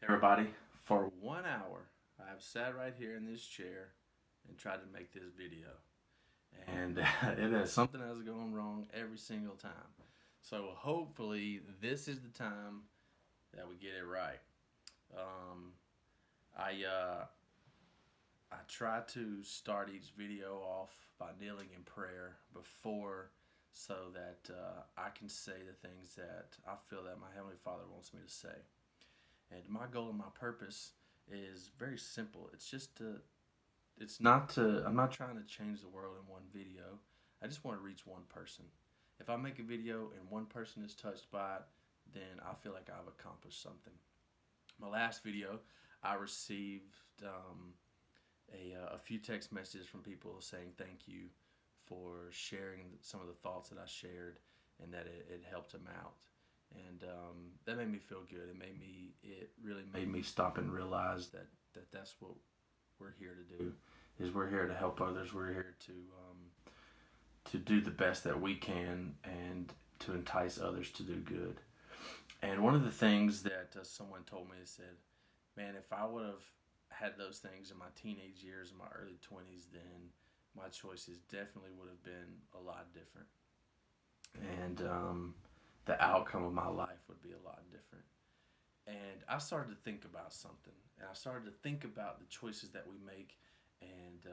Everybody, for 1 hour, I've sat right here in this chair and tried to make this video. And it has something has gone wrong every single time. So hopefully this is the time that we get it right. Um, I I try to start each video off by kneeling in prayer before, so that I can say the things that I feel that my Heavenly Father wants me to say. And my goal and my purpose is very simple. I'm not trying to change the world in one video. I just want to reach one person. If I make a video and one person is touched by it, then I feel like I've accomplished something. My last video, I received a few text messages from people saying thank you for sharing some of the thoughts that I shared, and that it helped them out. And that made me feel good. It really made me stop and realize that's what we're here to do. Is we're here to help others. We're here to do the best that we can and to entice others to do good. And one of the things that someone told me, said, "Man, if I would have had those things in my teenage years, in my early 20s, then my choices definitely would have been a lot different, and the outcome of my life would be a lot different." And I started to think about something, and I started to think about the choices that we make, and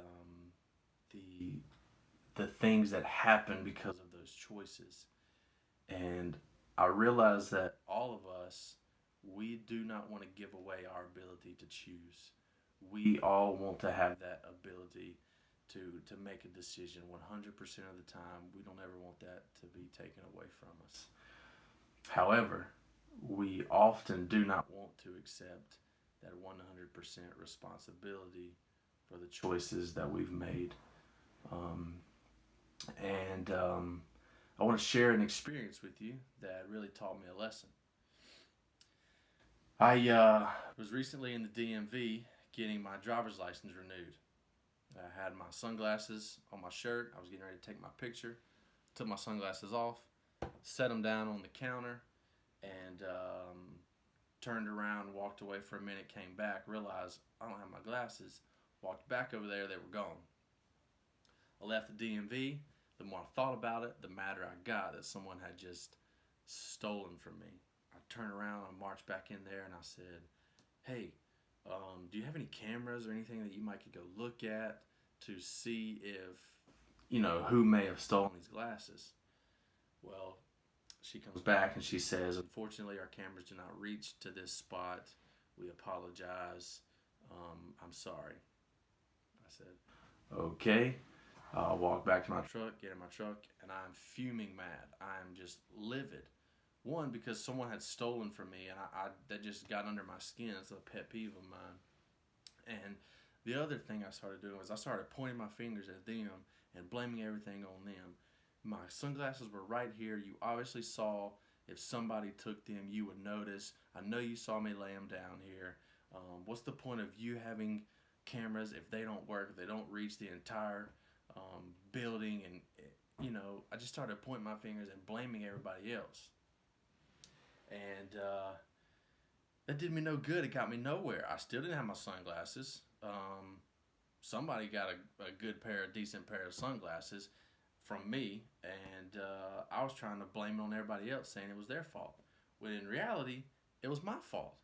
the the things that happen because of those choices. And I realized that all of us, we do not want to give away our ability to choose. We all want to have that ability to make a decision 100% of the time. We don't ever want that to be taken away from us. However, we often do not want to accept that 100% responsibility for the choices that we've made. Um, and I want to share an experience with you that really taught me a lesson. I was recently in the DMV getting my driver's license renewed. I had my sunglasses on my shirt. I was getting ready to take my picture. Took my sunglasses off, set them down on the counter, and turned around, walked away for a minute, came back, realized I don't have my glasses. Walked back over there, they were gone. I left the DMV. The more I thought about it, the madder I got that someone had just stolen from me. I turned around, I marched back in there, and I said, "Hey, do you have any cameras or anything that you might could go look at to see if, who may have stolen these glasses?" Well, she comes back and she says, "Unfortunately, our cameras do not reach to this spot. We apologize. I'm sorry." I said, "Okay." I'll walk back to my truck, get in my truck, and I'm fuming mad. I'm just livid. One, because someone had stolen from me, and that just got under my skin. It's a pet peeve of mine. And the other thing I started doing was I started pointing my fingers at them and blaming everything on them. My sunglasses were right here. You obviously saw. If somebody took them, you would notice. I know you saw me lay them down here. What's the point of you having cameras if they don't work, if they don't reach the entire building? And I just started pointing my fingers and blaming everybody else. And that did me no good. It got me nowhere. I still didn't have my sunglasses. Somebody got a good pair, a decent pair of sunglasses from me, and I was trying to blame it on everybody else, saying it was their fault. When in reality, it was my fault.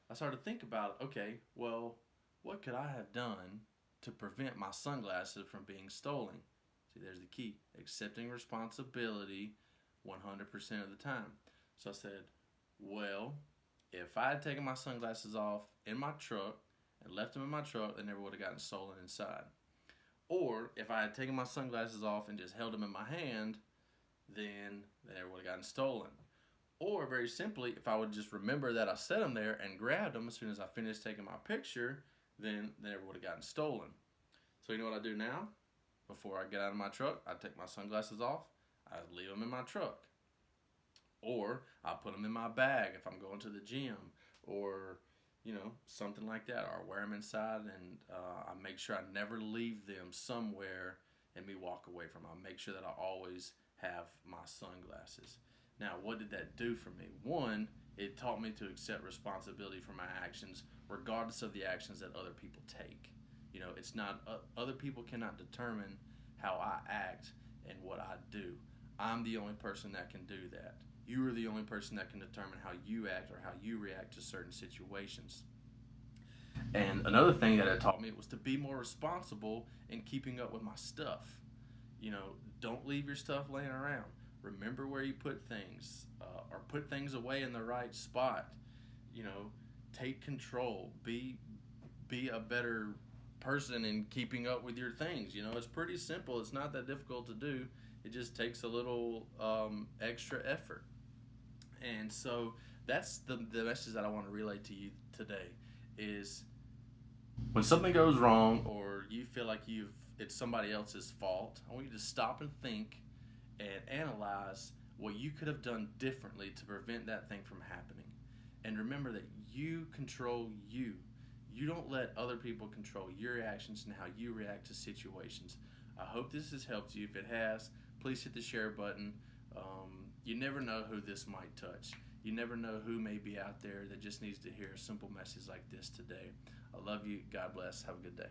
I started to think about, okay, well, what could I have done to prevent my sunglasses from being stolen? See, there's the key: accepting responsibility 100% of the time. So I said, well, if I had taken my sunglasses off in my truck and left them in my truck, they never would have gotten stolen inside. Or if I had taken my sunglasses off and just held them in my hand, then they never would have gotten stolen. Or very simply, if I would just remember that I set them there and grabbed them as soon as I finished taking my picture, then they never would have gotten stolen. So you know what I do now? Before I get out of my truck, I take my sunglasses off, I leave them in my truck. Or I put them in my bag if I'm going to the gym, or something like that. Or I wear them inside, and I make sure I never leave them somewhere and me walk away from them. I make sure that I always have my sunglasses. Now, what did that do for me? One, It taught me to accept responsibility for my actions, regardless of the actions that other people take. It's not other people cannot determine how I act and what I do. I'm the only person that can do that. You are the only person that can determine how you act or how you react to certain situations. And another thing that it taught me was to be more responsible in keeping up with my stuff. Don't leave your stuff laying around. Remember where you put things, or put things away in the right spot. You know, take control. Be a better person in keeping up with your things. It's pretty simple. It's not that difficult to do. It just takes a little extra effort. And so that's the message that I want to relay to you today is when something goes wrong or you feel like it's somebody else's fault, I want you to stop and think and analyze what you could have done differently to prevent that thing from happening. And remember that you control you. You don't let other people control your actions and how you react to situations. I hope this has helped you. If it has, please hit the share button. You never know who this might touch. You never know who may be out there that just needs to hear a simple message like this today. I love you. God bless. Have a good day.